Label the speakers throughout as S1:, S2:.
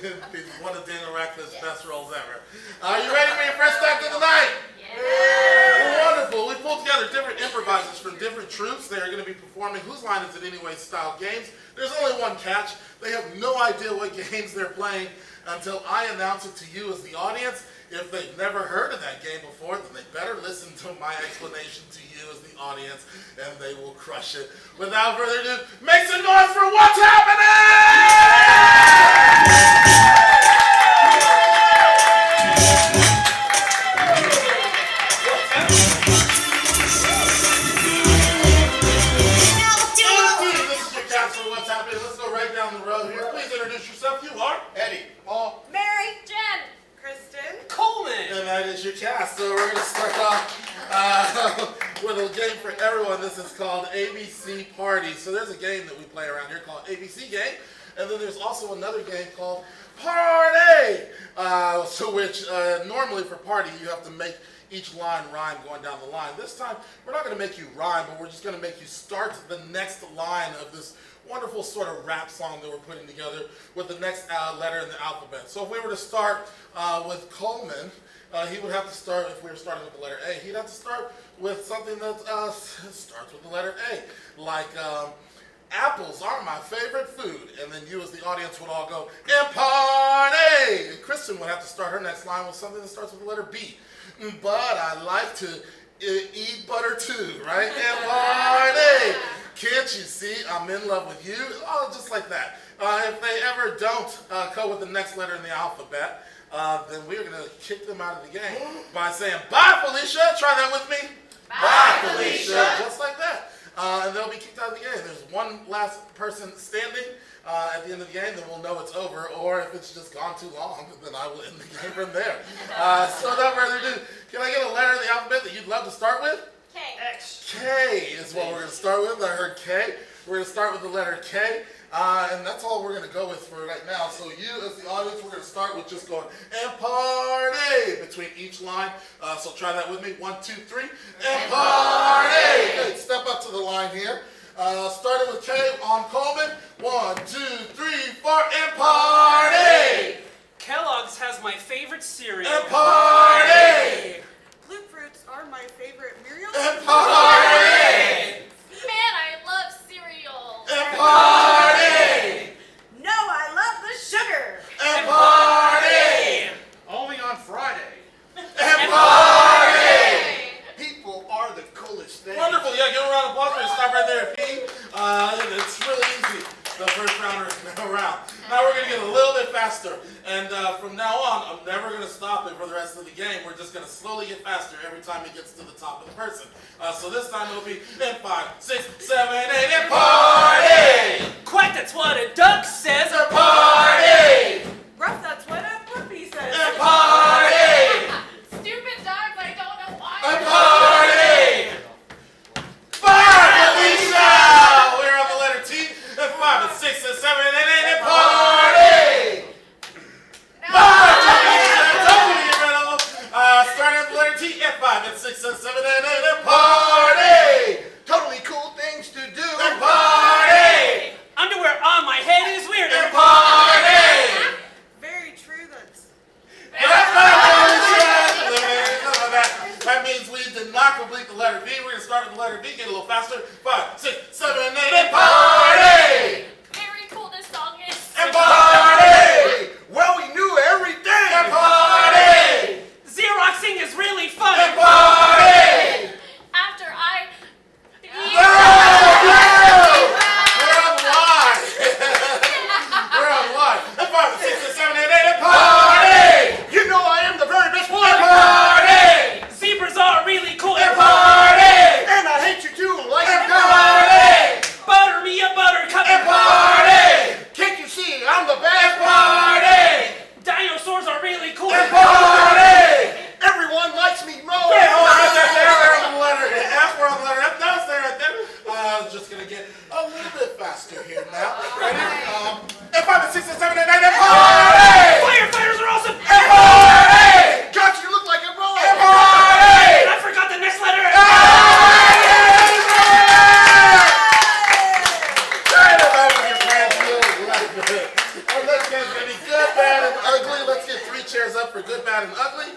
S1: One of Daniel Radcliffe's best roles ever. Are you ready for your first act of the night?
S2: Yeah.
S1: Wonderful. We pulled together different improvisers from different troupes. They are going to be performing Whose Line Is It Anyway style games. There's only one catch. They have no idea what games they're playing until I announce it to you as the audience. If they've never heard of that game before, then they better listen to my explanation to you as the audience, and they will crush it. Without further ado, make some noise for what's happening! Let's go right down the road here. Please introduce yourself. You are
S3: Eddie,
S1: Paul,
S2: Mary, Jen,
S4: Kristen,
S3: Coleman,
S1: and that is your cast. So we're going to start off with a game for everyone. This is called ABC Party. So there's a game that we play around here called ABC Game, and then there's also another game called Party. Which normally for party you have to make each line rhyme going down the line. This time we're not going to make you rhyme, but we're just going to make you start the next line of this wonderful sort of rap song that we're putting together with the next letter in the alphabet. So if we were to start with Coleman, he would have to start, if we were starting with the letter A, he'd have to start with something that starts with the letter A. Like, apples are my favorite food. And then you as the audience would all go, and party! And Kristen would have to start her next line with something that starts with the letter B. But I like to eat butter too, right? And party! Can't you see I'm in love with you? Oh, just like that. If they ever don't go with the next letter in the alphabet, then we're going to kick them out of the game by saying, bye, Felicia. Try that with me.
S2: Bye, Felicia.
S1: Just like that. And they'll be kicked out of the game. There's one last person standing at the end of the game, then we'll know it's over. Or if it's just gone too long, then I will end the game from there. So without further ado, can I get a letter in the alphabet that you'd love to start with?
S2: K.
S3: X.
S1: K is what we're going to start with. I heard K. We're going to start with the letter K. And that's all we're going to go with for right now. So you, as the audience, we're going to start with just going, and party, between each line. So try that with me. 1, 2, 3. And party! Good. Step up to the line here. Starting with K on Coleman. 1, 2, 3, 4. And party!
S3: Kellogg's has my favorite cereal.
S1: And party!
S4: Blue fruits are my favorite Muriel.
S1: And party!
S2: Man, I love cereal.
S1: And party!
S4: No, I love the sugar.
S1: And party!
S3: Only on Friday.
S1: And party!
S3: People are the coolest thing.
S1: Wonderful. Yeah, give a round of applause. We're going to stop right there at P. It's really easy, the first rounder round. Now we're going to get a little bit faster. And from now on, I'm never going to stop it for the rest of the game. We're just going to slowly get faster every time it gets to the top of the person. So this time it'll be in 5, 6, 7, 8, and party!
S3: Quack, that's what a duck says.
S1: And party!
S4: Rough, that's what a puppy says.
S1: And party!
S2: Stupid dogs, I don't know why.
S1: And party! 5, Alicia! We're on the letter T. And 5, and 6, and 7, and 8, and party! Bye, Alicia! Totally irrelevant. Starting with the letter T. And 5, and 6, and 7, and 8, and party!
S3: Totally cool things to do.
S1: And party!
S3: Underwear on my head is weird.
S1: And This game's going to be good, bad, and ugly. Let's get 3 chairs up for good, bad, and ugly.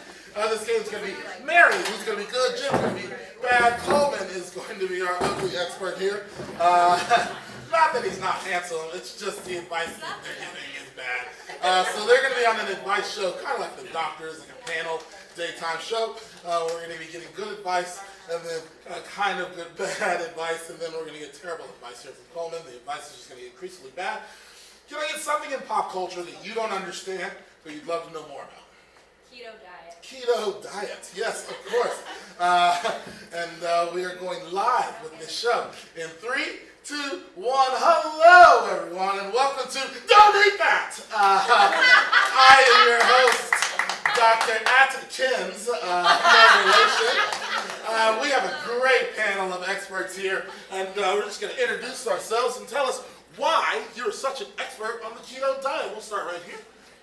S1: This game's going to be Mary, who's going to be good. Jim's going to be bad. Coleman is going to be our ugly expert here. Not that he's not handsome, it's just the advice that they're giving is bad. So they're going to be on an advice show, kind of like the doctors, like a panel, daytime show. We're going to be getting good advice, and then kind of good, bad advice, and then we're going to get terrible advice here from Coleman. The advice is just going to get increasingly bad. Can I get something in pop culture that you don't understand, but you'd love to know more about?
S2: Keto diet.
S1: Keto Diet, yes, of course. And we are going live with this show. In 3, 2, 1, hello everyone, and welcome to Don't Eat That! I am your host, Dr. Atkins, no relation. We have a great panel of experts here, and we're just going to introduce ourselves and tell us why you're such an expert on the keto diet. We'll start right here.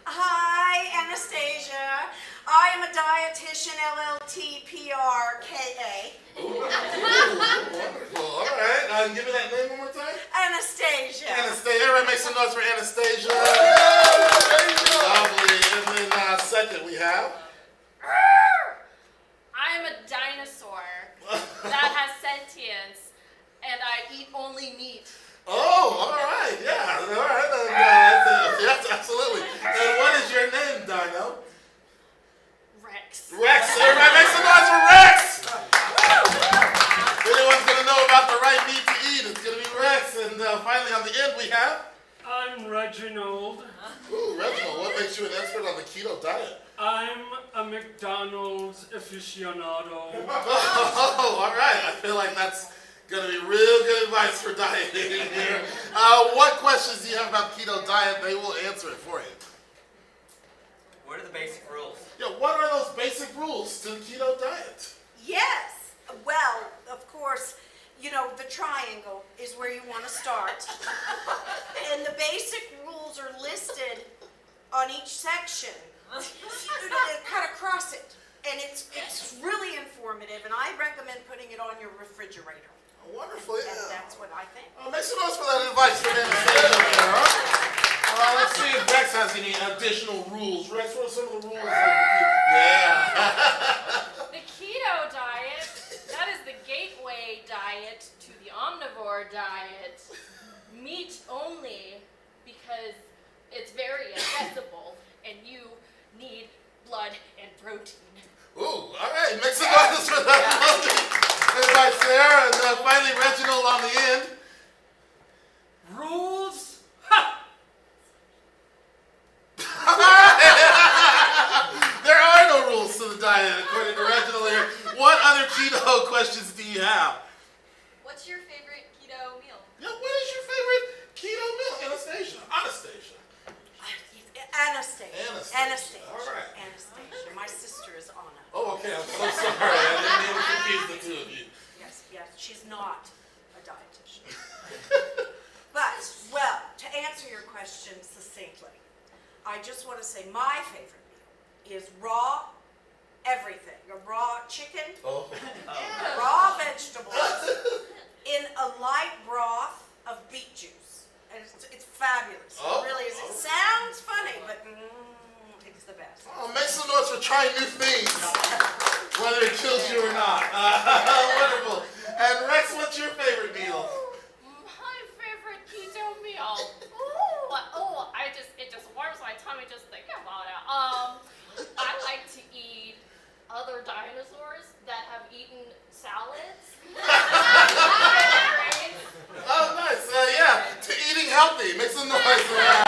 S4: Hi, Anastasia. I am a dietitian, LLTPRKA.
S1: Ooh, wonderful. All right. Give me that name one more time.
S4: Anastasia.
S1: Anastasia. Everybody make some noise for Anastasia. Lovely. And then second we have.
S2: I am a dinosaur that has sentience, and I eat only meat.
S1: Oh, all right. Yeah. All right. Yes, absolutely. And what is your name, Dino?
S2: Rex.
S1: Rex. Everybody make some noise for Rex. If anyone's going to know about the right meat to eat, it's going to be Rex. And finally on the end we have.
S3: I'm Reginald.
S1: Ooh, Reginald, what makes you an expert on the keto diet?
S3: I'm a McDonald's aficionado.
S1: Oh, all right. I feel like that's going to be real good advice for dieting here. What questions do you have about keto diet? They will answer it for you.
S5: What are the basic rules?
S1: Yeah, what are those basic rules to the keto diet?
S4: Yes. Well, of course, you know, the triangle is where you want to start. And the basic rules are listed on each section. Kind of cross it. And it's really informative, and I recommend putting it on your refrigerator.
S1: Wonderful, yeah.
S4: And that's what I think.
S1: Make some noise for that advice from Anastasia there, huh? Let's see if Rex has any additional rules. Rex, what are some of the rules? Yeah.
S2: The keto diet, that is the gateway diet to the omnivore diet. Meat only, because it's very accessible, and you need blood and protein.
S1: Ooh, all right. Make some noise for that. Advice there, and finally Reginald on the end.
S3: Rules? Ha!
S1: There are no rules to the diet, according to Reginald here. What other keto questions do you have?
S2: What's your favorite keto meal?
S1: Yeah, what is your favorite keto meal? Anastasia.
S4: Anastasia.
S1: All right.
S4: Anastasia. My sister is Anna.
S1: Oh, okay. I'm so sorry. I didn't mean to confuse the two of you.
S4: Yes, she's not a dietitian. But, well, to answer your question succinctly, I just want to say my favorite meal is raw everything. A raw chicken,
S1: Oh.
S4: raw vegetables, in a light broth of beet juice. And it's fabulous.
S1: Oh.
S4: It really is. It sounds funny, but it's the best.
S1: Oh, make some noise for trying new things, whether it kills you or not. Wonderful. And Rex, what's your favorite meal?
S2: My favorite keto meal. It just warms my tummy just thinking about it. I like to eat other dinosaurs that have eaten salads.
S1: Oh, nice. Yeah, to eating healthy. Make some noise for that.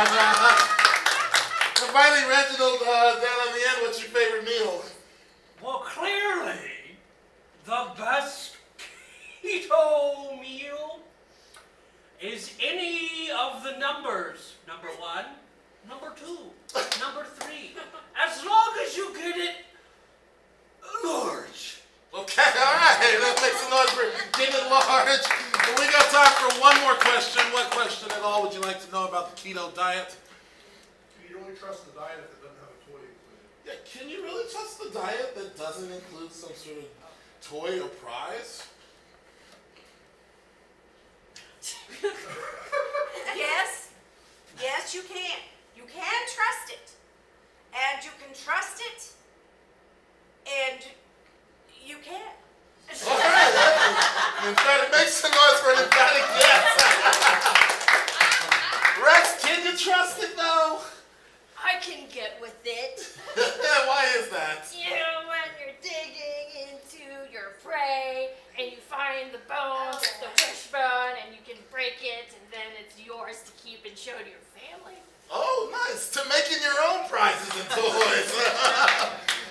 S1: And finally, Reginald, down on the end, what's your favorite meal?
S3: Well, clearly, the best keto meal is any of the numbers. Number 1, number 2, number 3. As long as you get it large.
S1: Okay, all right. Let's make some noise for getting it large. And we got time for one more question. What question at all would you like to know about the keto diet?
S6: Can you really trust the diet if it doesn't have a toy included?
S1: Yeah, can you really trust the diet that doesn't include some sort of toy or prize?
S4: Yes, you can. You can trust it. And you can trust it. And you can.
S1: All right. Emphatic, make some noise for an emphatic yes. Rex, can you trust it though?
S2: I can get with it.
S1: Why is that?
S2: You know, when you're digging into your prey and you find the bones of the wishbone and you can break it and then it's yours to keep and show to your family.
S1: Oh, nice. To making your own prizes and toys.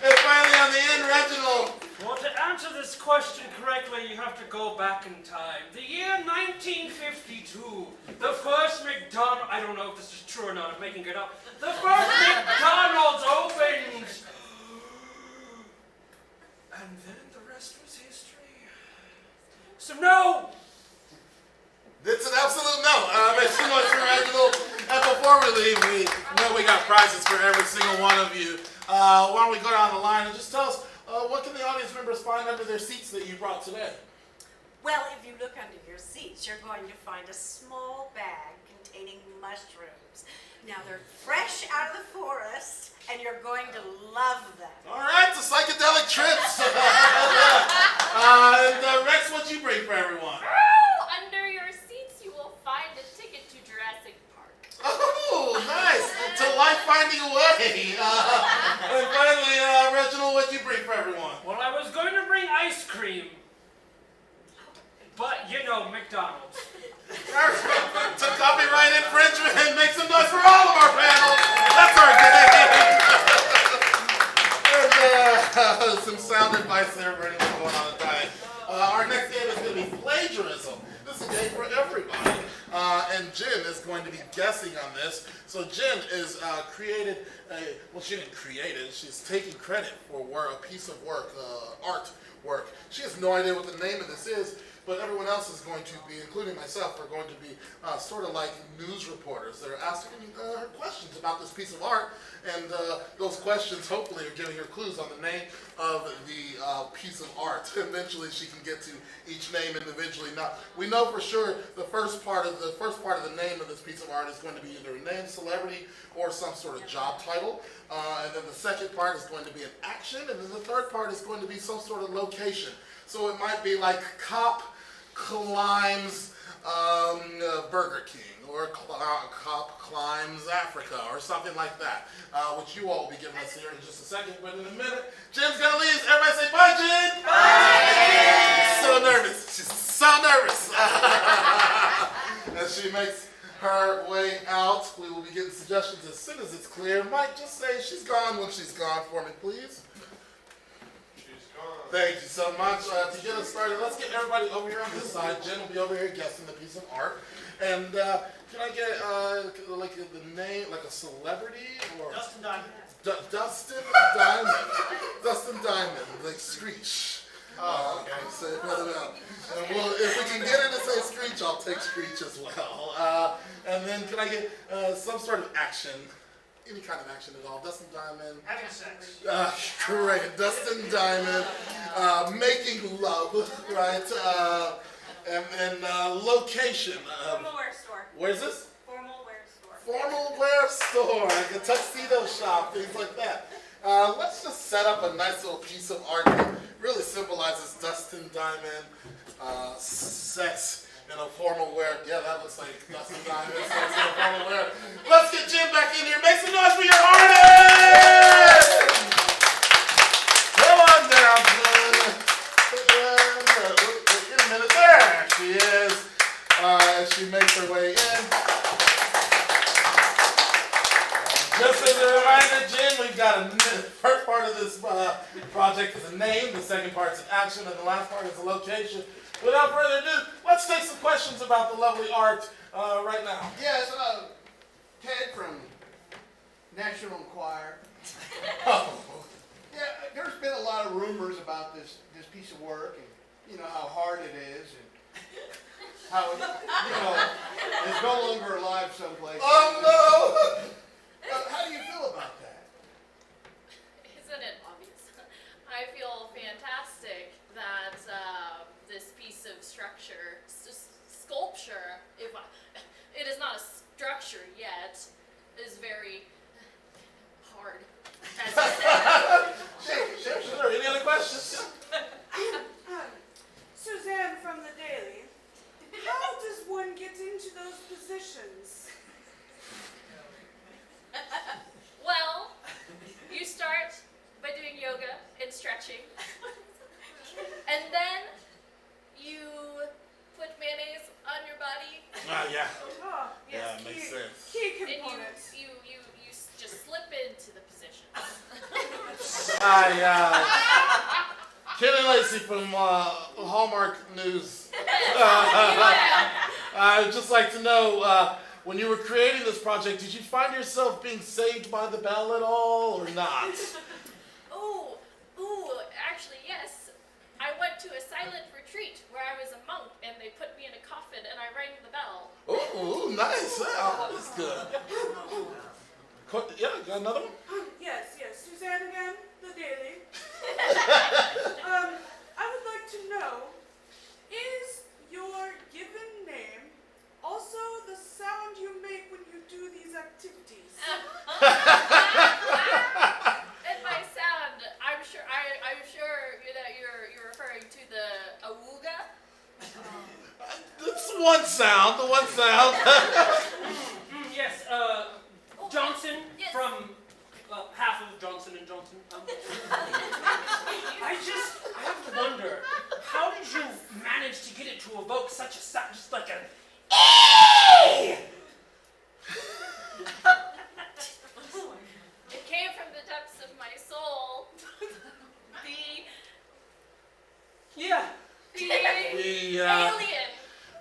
S1: And finally on the end, Reginald.
S3: Well, to answer this question correctly, you have to go back in time. The year 1952, the first McDonald's, I don't know if this is true or not, I'm making it up. The first McDonald's opened. And then the rest was history. So no!
S1: It's an absolute no. Make some noise for Reginald. And before we leave, we know we got prizes for every single one of you. Why don't we go down the line and just tell us, what can the audience members find under their seats that you brought today?
S4: Well, if you look under your seats, you're going to find a small bag containing mushrooms. Now, they're fresh out of the forest, and you're going to love them.
S1: All right, the psychedelic trips. Rex, what'd you bring for everyone?
S2: Oh, under your seats you will find a ticket to Jurassic Park.
S1: Oh, nice. To life finding a way. And finally, Reginald, what'd you bring for everyone?
S3: Well, I was going to bring ice cream. But, you know, McDonald's.
S1: To copyright infringement, make some noise for all of our panels. That's our game. And some sound advice there for anyone going on a diet. Our next game is going to be plagiarism. This is a game for everybody. And Jen is going to be guessing on this. So Jen is created well, she didn't create it. She's taking credit for a piece of work, artwork. She has no idea what the name of this is. But everyone else is going to be, including myself, are going to be sort of like news reporters. They're asking her questions about this piece of art, and those questions hopefully are giving her clues on the name of the piece of art. Eventually, she can get to each name individually. Now, we know for sure the first part of the name of this piece of art is going to be either a name, celebrity, or some sort of job title. And then the second part is going to be an action, and then the third part is going to be some sort of location. So it might be like cop climbs Burger King, or cop climbs Africa, or something like that, which you all will be giving us here in just a second. But in a minute, Jen's gonna leave. Everybody say bye, Jen. Bye. So nervous. She's so nervous. As she makes her way out, we will be getting suggestions as soon as it's clear. Mike, just say she's gone when she's gone for me, please. Thank you so much. To get us started, let's get everybody over here on this side. Jen will be over here guessing the piece of art. And can I get like the name, like a celebrity or
S3: Dustin Diamond.
S1: Dustin Diamond. Dustin Diamond, like Screech. Okay. Say it for them out. And if we can get her to say Screech, I'll take Screech as well. And then can I get some sort of action? Any kind of action at all. Dustin Diamond.
S3: Having sex.
S1: Correct. Dustin Diamond. Making love, right? And location.
S7: Formal wear store.
S1: Where's this?
S7: Formal wear store.
S1: Formal wear store, like a tuxedo shop, things like that. Let's just set up a nice little piece of art that really symbolizes Dustin Diamond, sex. In a formal wear. Yeah, that looks like Dustin Diamond. Sex in a formal wear. Let's get Jim back in here. Make some noise for your artist! Come on down, Jim. In a minute. There she is. As she makes her way in. Just as a reminder, Jim, we've got the first part of this project is a name, the second part is an action, and the last part is a location. Without further ado, let's take some questions about the lovely art right now.
S8: Yes, Ted from National Enquirer.
S1: Oh.
S8: Yeah, there's been a lot of rumors about this piece of work, and you know how hard it is, and how it, is no longer alive someplace.
S1: Oh no!
S8: How do you feel about that?
S2: Isn't it obvious? I feel fantastic that this piece of structure, sculpture, it is not a structure yet, is very
S1: Ken and Lacey from Hallmark News. I'd just like to know, when you were creating this project, did you find yourself being saved by the bell at all, or not?
S2: Actually, yes. I went to a silent retreat where I was a monk, and they put me in a coffin, and I rang the bell.
S1: Ooh, nice. Yeah, that's good. Yeah, got another one?
S9: Yes, Suzanne again, the Daily. I would like to know, is your given name also the sound you make when you do these activities?
S2: And my sound, I'm sure that you're referring to the awooga.
S1: That's one sound, the one sound.
S3: Yes, Johnson
S2: Yes.
S3: from, well, half of Johnson & Johnson. I have to wonder, how did you manage to get it to evoke such a sound, just like a
S2: It came from the depths of my soul.
S3: Yeah.
S2: The
S1: Yeah.
S2: alien.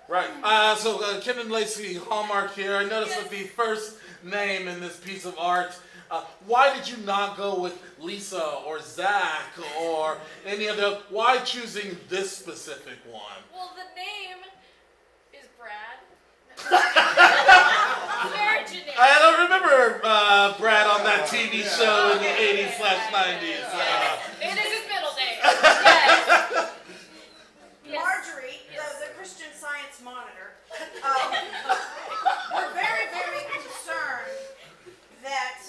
S1: Right. So Ken and Lacey, Hallmark here. I noticed that the first name in this piece of art. Why did you not go with Lisa or Zach or any other? Why choosing this specific one?
S2: Well, the name is Brad. Very generic.
S1: I don't remember Brad on that TV show in the 80s/90s.
S2: It is his middle name. Yes. Yes.
S4: Marjorie,
S2: Yes.
S4: the Christian Science Monitor, we're very, very concerned that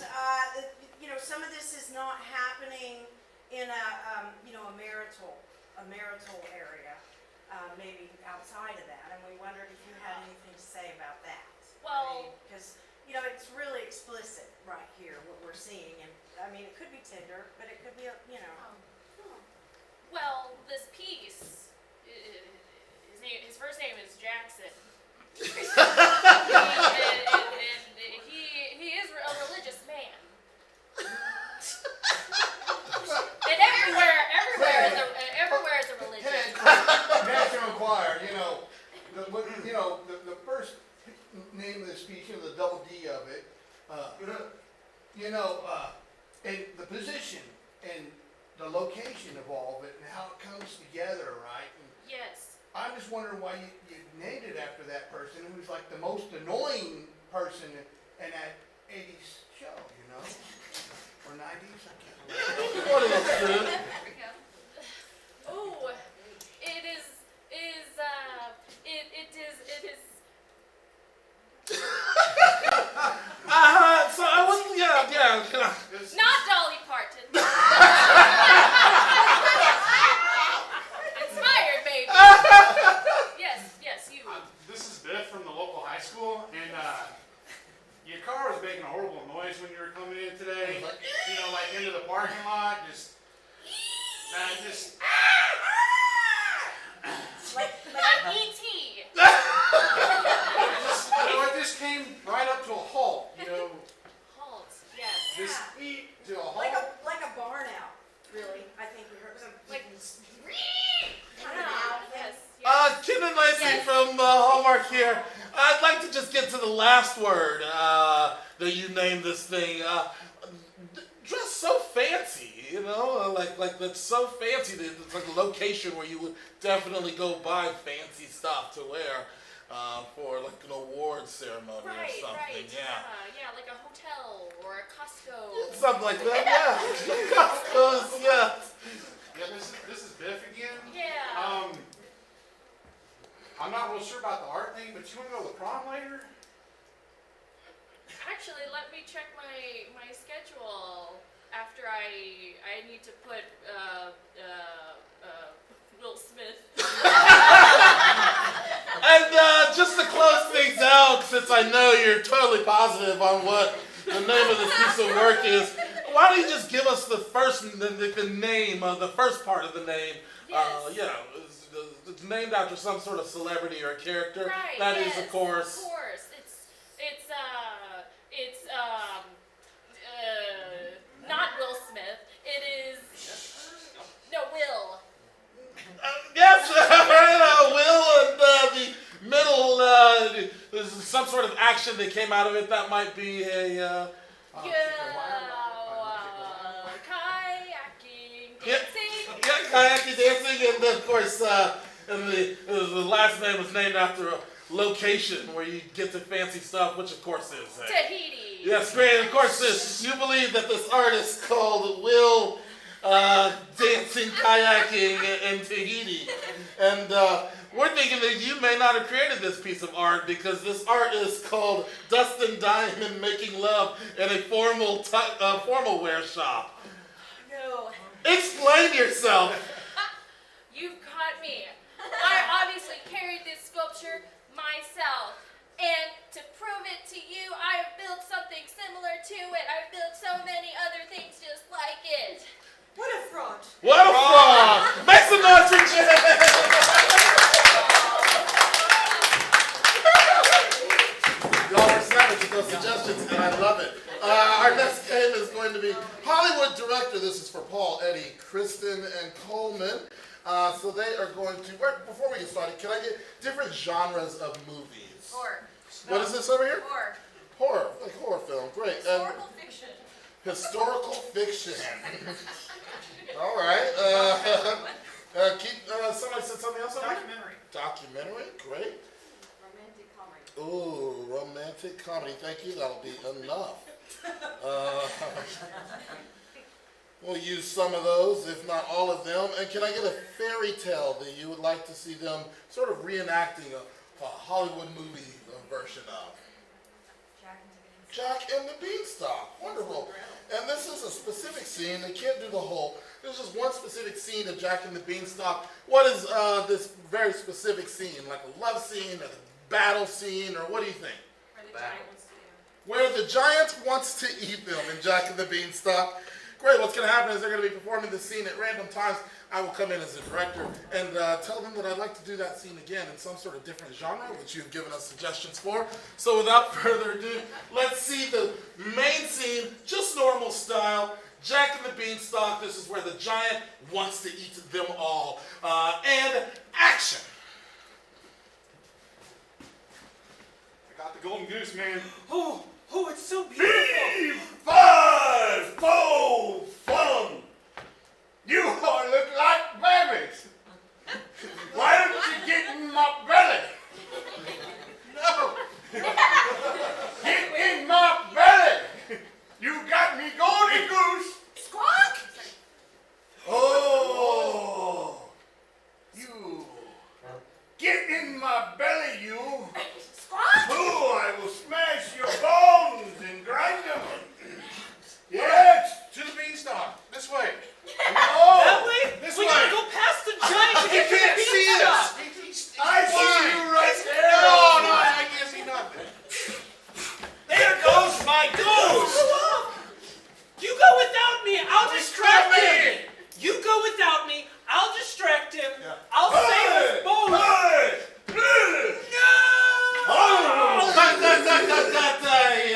S4: some of this is not happening in a marital area, maybe outside of that, and we wondered if you had anything to say about that.
S2: Well,
S4: because it's really explicit right here what we're seeing, and I mean it could be Tinder, but it could be
S2: well, this piece, his first name is Jackson. and he is a religious man. And everywhere is a religion.
S8: National Choir, the first name of this piece, the double D of it, and the position and the location of all of it and how it comes together, right? And
S2: Yes.
S8: I'm just wondering why you named it after that person who's like the most annoying person in that 80s show, or 90s, I can't remember.
S1: What is this?
S2: Oh, it is.
S1: So I wasn't. Yeah.
S2: Not Dolly Parton. Inspired, maybe. Yes, you.
S6: This is Biff from the local high school, and your car was making a horrible noise when you were coming in today. Like into the parking lot, just.
S2: Like E.T.
S6: It just came right up to a halt.
S2: Halt. Yes.
S6: Just to a halt.
S4: like a barn owl, really. I think we heard some
S2: Like.
S4: kind of owl.
S2: Yes.
S1: Ken and Lacey from Hallmark here. I'd like to just get to the last word that you named this thing. Dressed so fancy, like that's so fancy that it's like a location where you would definitely go buy fancy stuff to wear for like an award ceremony or something.
S2: Right.
S1: Yeah.
S2: Like a hotel or a Costco.
S1: Something like that. Yeah. Costco's. Yeah.
S6: Yeah, this is Biff again.
S2: Yeah.
S6: I'm not real sure about the art thing, but you want to go with prom later?
S2: Actually, let me check my schedule after I need to put Will Smith.
S1: And just to close things out, since I know you're totally positive on what the name of this piece of work is, why don't you just give us the name, the first part of the name?
S2: Yes.
S1: It's named after some sort of celebrity or character.
S2: Right.
S1: That is,
S2: yes,
S1: of course.
S2: Of course. It's not Will Smith. It is
S1: sort of action that came out of it. That might be a
S2: Kayaking,
S1: Yeah.
S2: dancing.
S1: kayaking, dancing, and then, of course, and the last name was named after a location where you get to fancy stuff, which of course is
S2: Tahiti.
S1: yes, great. And of course, you believe that this artist called Will dancing, kayaking in Tahiti, and we're thinking that you may not have created this piece of art because this art is called Dustin Diamond Making Love in a formal wear shop.
S2: No,
S1: Explain yourself.
S2: you've caught me. I obviously carried this sculpture myself. And to prove it to you, I have built something similar to it. I've built so many other things just like it.
S9: What a fraud.
S1: What a fraud! Make some noise for Jen! Y'all were savage with those suggestions, and I love it. Our next game is going to be Hollywood Director. This is for Paul, Eddie, Kristen, and Coleman. So they are going to, before we get started, can I get different genres of movies?
S7: Horror.
S1: What is this over here?
S7: Horror.
S1: Horror, like horror film, great.
S7: Historical fiction.
S1: Historical fiction. All right. Somebody said something else over here?
S5: Documentary.
S1: Documentary, great.
S7: Romantic comedy.
S1: Ooh, romantic comedy. Thank you. That'll be enough. We'll use some of those, if not all of them. And can I get a fairy tale that you would like to see them sort of reenacting a Hollywood movie version of? Jack and the Beanstalk. Wonderful. And this is a specific scene. They can't do the whole. There's just one specific scene of Jack and the Beanstalk. What is this very specific scene? Like a love scene, or a battle scene, or what do you think?
S7: Where the giant wants to do.
S1: Where the giant wants to eat them in Jack and the Beanstalk. Great, what's going to happen is they're going to be performing this scene at random times. I will come in as the director and tell them that I'd like to do that scene again in some sort of different genre, which you've given us suggestions for. So without further ado, let's see the main scene, just normal style. Jack and the Beanstalk, this is where the giant wants to eat them all. And action.
S6: I got the golden goose, man.
S3: Oh, it's so beautiful.
S8: 5, 4, 1. You all look like babies. Why don't you get in my belly? No. Get in my belly. You got me golden goose.
S4: Squawk!
S8: Oh. You. Get in my belly, you.
S4: Squawk!
S8: Oh, I will smash your bones and grind them. Yes, to the beanstalk. This way. No,
S3: That way?
S8: This
S3: We
S8: way.
S3: gotta go past the giant to
S8: He
S3: get to the
S8: can't see
S3: beanstalk.
S8: us. I see you right there. No, I can't see nothing.
S3: There goes my goose. You go without me. I'll distract him. You go without me. I'll distract him. I'll save us both.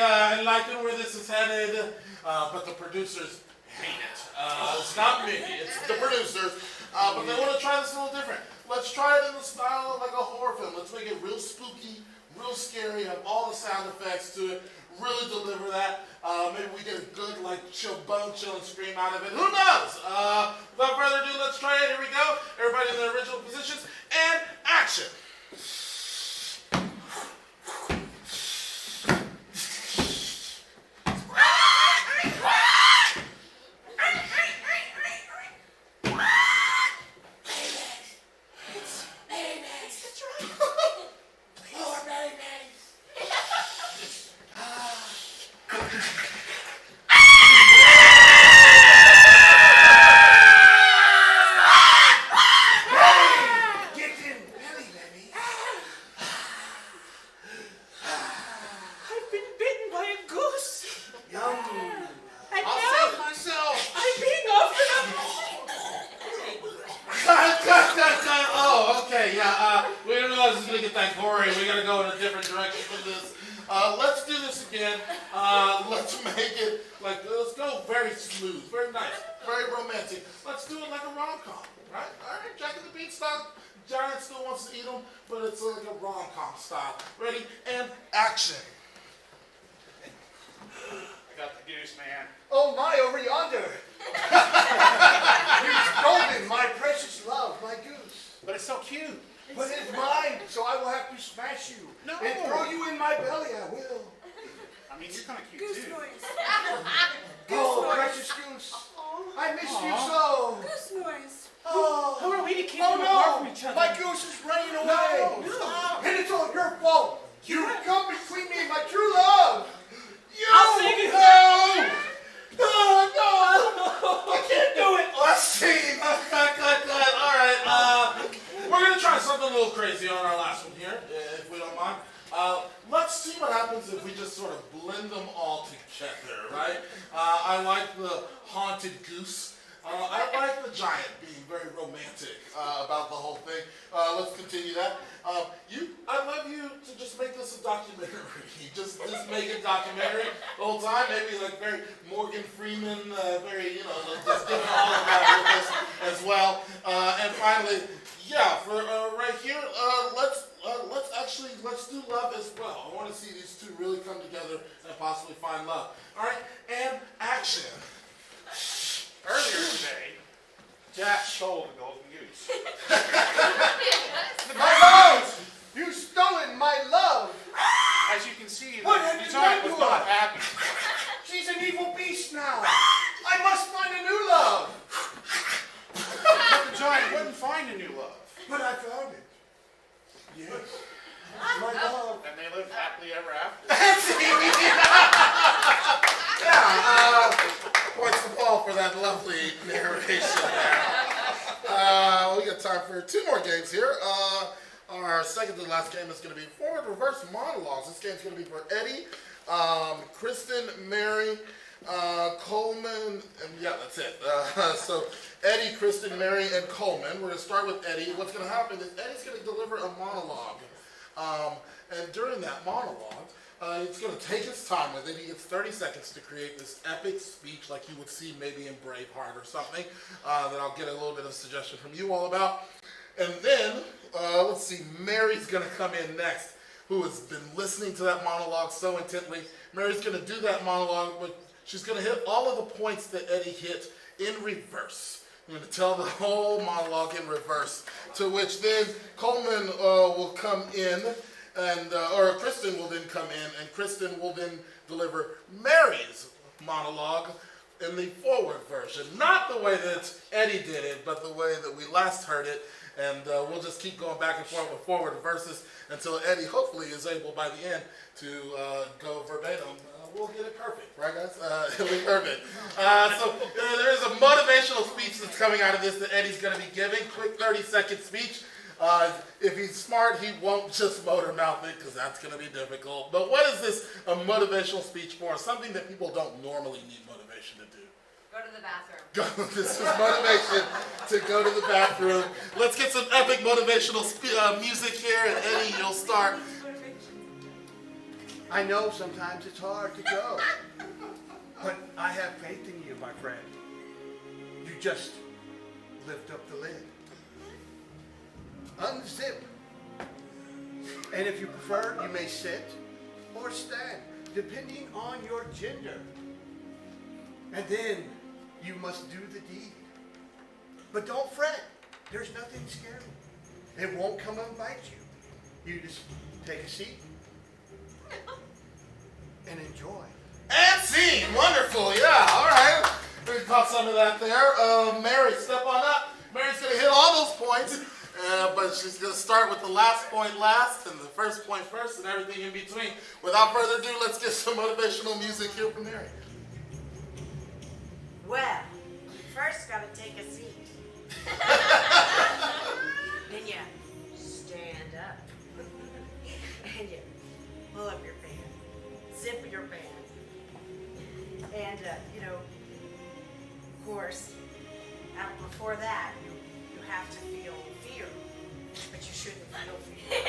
S1: I like it where this is headed, but the producers hate it. It's not me, it's the producers. But they want to try this a little different. Let's try it in the style of like a horror film. Let's make it real spooky, real scary, have all the sound effects to it, really deliver that. Maybe we get a good like bone chilling scream out of it. Who knows? Without further ado, let's try it. Here we go. Everybody in their original positions. And action.
S3: I've been bitten by a goose.
S8: Yum.
S3: And
S8: I'll
S3: now
S8: save myself.
S3: I'm being offered up.
S1: Oh, okay, yeah. We didn't realize it was gonna get that gory. We gotta go in a different direction for this. Let's do this again. Let's make it like, let's go very smooth, very nice, very romantic. Let's do it like a rom-com, right? All right, Jack and the Beanstalk. Giant still wants to eat them, but it's like a rom-com style. Ready? And action.
S6: I got the goose, man.
S8: Oh my, over yonder. You've stolen my precious love, my goose.
S6: But it's so cute.
S8: But it's mine, so I will have to smash you.
S6: No.
S8: And throw you in my belly, I will.
S6: I mean, you're kind of cute
S9: Goose
S6: too.
S9: noise.
S8: Oh,
S9: noise.
S8: precious goose. I miss you so.
S9: Goose noise.
S8: Oh,
S3: Who are we to keep
S8: oh
S3: them apart from
S8: no,
S3: each other?
S8: my goose is running away.
S3: No.
S8: And it's all your fault. You come between me and my true love. You.
S3: I'll sing it.
S8: No. No. I can't do it.
S1: Let's see. Good. All right. We're gonna try something a little crazy on our last one here, if we don't mind. Let's see what happens if we just sort of blend them all together, right? I like the haunted goose. I like the giant being very romantic about the whole thing. Let's continue that. I'd love you to just make this a documentary. just make it documentary the whole time. Maybe like very Morgan Freeman, very, just give it all about with this as well. And finally, yeah, for right here, let's do love as well. I want to see these two really come together and possibly find love. All right, and action.
S6: Earlier today, Jack stole the golden goose.
S8: My love. You've stolen my love.
S6: As you can see,
S8: What have
S6: the
S8: you
S6: giant
S8: done
S6: was
S8: to her?
S6: not happy.
S8: She's an evil beast now. I must find a new love.
S6: But the giant wouldn't find a new love.
S8: But I found it. Yes. My love.
S6: And they lived happily ever after.
S1: Yeah, points to Paul for that lovely narration there. We got time for two more games here. Our second to last game is going to be forward reverse monologues. This game's going to be for Eddie, Kristen, Mary, Coleman, and yeah, that's it. So Eddie, Kristen, Mary, and Coleman. We're going to start with Eddie. What's going to happen is Eddie's going to deliver a monologue. And during that monologue, it's going to take his time with it. He gets 30 seconds to create this epic speech like you would see maybe in Braveheart or something that I'll get a little bit of suggestion from you all about. And then, let's see, Mary's going to come in next, who has been listening to that monologue so intently. Mary's going to do that monologue, but she's going to hit all of the points that Eddie hit in reverse. I'm going to tell the whole monologue in reverse, to which then Coleman will come in, and or Kristen will then come in, and Kristen will then deliver Mary's monologue in the forward version. Not the way that Eddie did it, but the way that we last heard it. And we'll just keep going back and forth with forward verses until Eddie hopefully is able by the end to go verbatim. We'll get it perfect, right guys? It'll be perfect. So there is a motivational speech that's coming out of this that Eddie's going to be giving. Quick 30-second speech. If he's smart, he won't just motor mouth it because that's going to be difficult. But what is this a motivational speech for? Something that people don't normally need motivation to do.
S2: Go to the bathroom.
S1: This is motivation to go to the bathroom. Let's get some epic motivational music here, and Eddie, you'll start.
S8: I know sometimes it's hard to go, but I have faith in you, my friend. You just lift up the lid. Unzip. And if you prefer, you may sit or stand, depending on your gender. And then you must do the deed. But don't fret. There's nothing scary. It won't come and bite you. You just take a seat and enjoy.
S1: And scene. Wonderful. Yeah. All right. We caught some of that there. Mary, step on up. Mary's going to hit all those points, but she's going to start with the last point last and the first point first and everything in between. Without further ado, let's get some motivational music here from Mary.
S4: Well, you first gotta take a seat. Then you stand up. And you pull up your pants, zip your pants. And, of course, before that, you have to feel fear. But you shouldn't feel fear.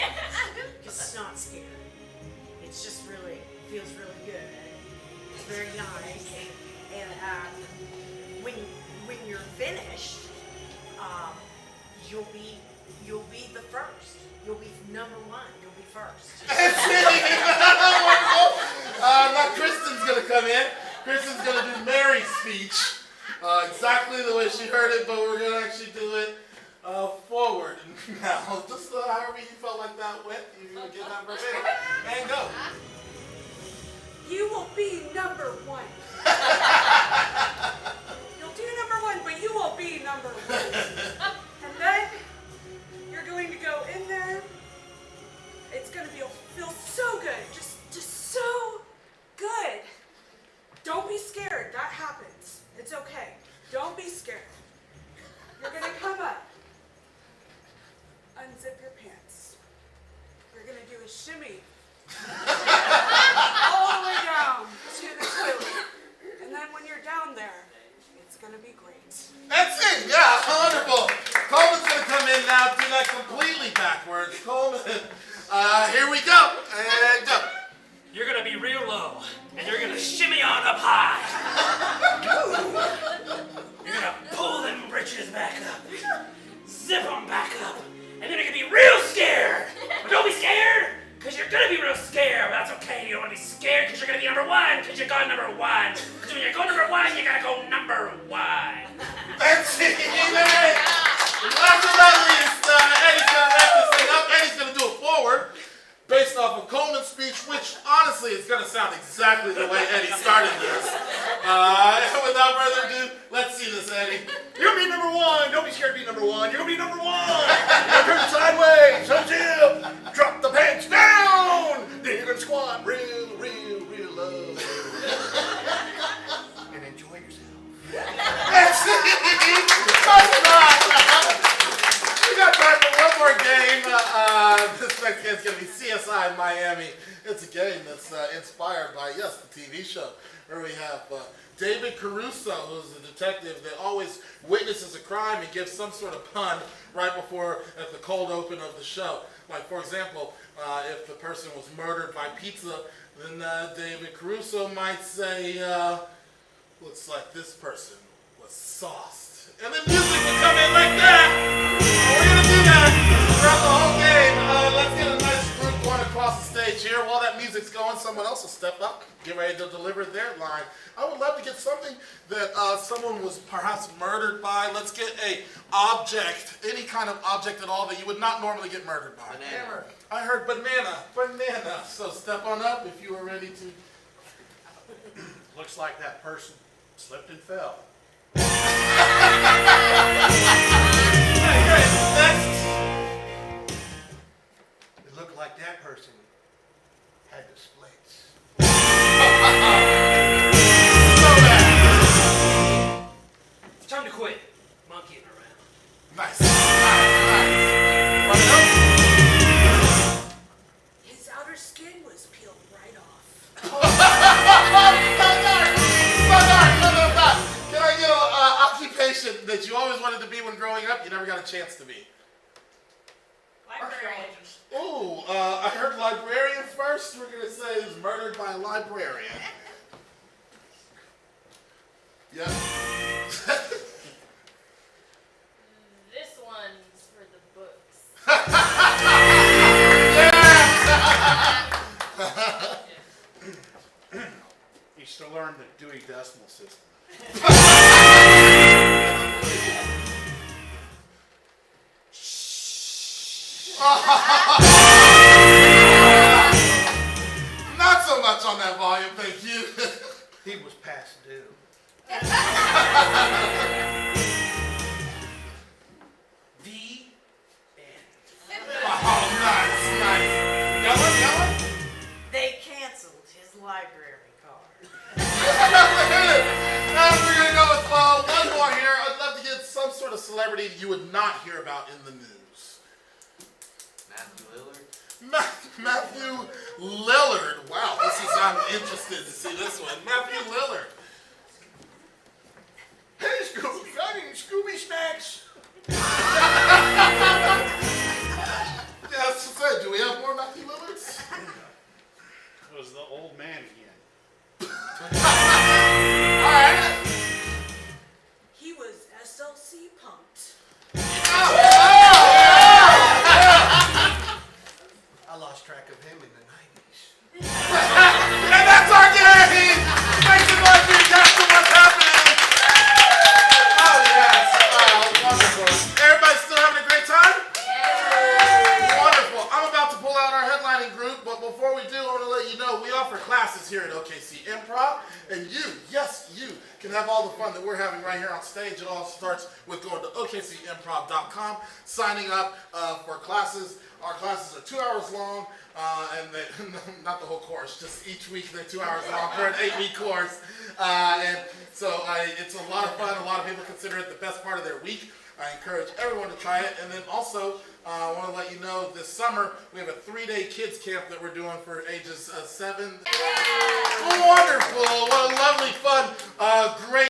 S4: Because it's not scary. it's just really, feels really good. It's very nice. And when you're finished, you'll be the first. You'll be number one. You'll be first.
S1: Now Kristen's gonna come in. Kristen's gonna do Mary's speech, exactly the way she heard it, but we're gonna actually do it forward now. Just however you felt like that went, you get that verbatim and go.
S9: You will be number one. You'll do number one, but you will be number one. And then you're going to go in there. It's going to feel so good. Just so good. Don't be scared. That happens. It's okay. Don't be scared. You're going to come up. Unzip your pants. You're going to do a shimmy. All the way down to the toilet. And then when you're down there, it's going to be great.
S1: That's it, yeah, wonderful. Coleman's gonna come in now, do that completely backwards. Coleman, here we go, and go.
S3: You're gonna be real low, and you're gonna shimmy on up high. You're gonna pull them britches back up, zip them back up, and then you're gonna be real scared. But don't be scared, because you're gonna be real scared. But that's okay, you don't wanna be scared, because you're gonna be number one, because you're going number one. Because when you go number one, you gotta go number one.
S1: That's it, man. Last but not least, Eddie's gonna wrap this thing up. Eddie's gonna do it forward, based off of Coleman's speech, which honestly is gonna sound exactly the way Eddie started this. And without further ado, let's see this, Eddie.
S8: You're gonna be number one. Don't be scared to be number one. You're gonna be number one. You're gonna turn sideways. Unzip. Drop the pants down. Then you're gonna squat real low. And enjoy yourself.
S1: That's it. We got time for one more game. This next game's gonna be CSI Miami. It's a game that's inspired by, yes, the TV show, where we have David Caruso, who's a detective that always witnesses a crime and gives some sort of pun right before at the cold open of the show. Like, for example, if the person was murdered by pizza, then David Caruso might say, looks like this person was sauced. And then music would come in like that. We're gonna do that throughout the whole game. Let's get a nice group going across the stage here. While that music's going, someone else will step up, get ready to deliver their line. I would love to get something that someone was perhaps murdered by. Let's get a object, any kind of object at all that you would not normally get murdered by.
S5: Banana.
S1: I heard banana. So step on up if you are ready to.
S8: Looks like that person slipped and fell.
S1: Next.
S8: It looked like that person had the splits.
S3: It's time to quit monkeying around.
S1: Nice.
S9: His outer skin was peeled right off.
S1: Can I get an occupation that you always wanted to be when growing up, you never got a chance to be?
S2: Librarian.
S1: Ooh, I heard librarian first. We're going to say he was murdered by a librarian. Yeah.
S2: This one's for the books.
S6: You still learn the Dewey Decimal System.
S1: Not so much on that volume, thank you.
S8: He was past due.
S3: The end.
S1: Oh, nice. Got one?
S4: They canceled his library card.
S1: Now we're going to go with one more here. I'd love to get some sort of celebrity you would not hear about in the news.
S5: Matthew Lillard.
S1: Matthew Lillard. Wow, I'm interested to see this one. Matthew Lillard.
S8: Hey, Scooby, got any Scooby snacks?
S1: Yeah, that's good. Do we have more Matthew Lillards? all the fun that we're having right here on stage. It all starts with going to OKCImprov.com, signing up for classes. Our classes are 2 hours long, and not the whole course, just each week they're 2 hours long for an 8-week course. And so it's a lot of fun. A lot of people consider it the best part of their week. I encourage everyone to try it. And then also, I want to let you know this summer we have a 3-day kids camp that we're doing for ages 7. Wonderful! What a lovely, fun, great.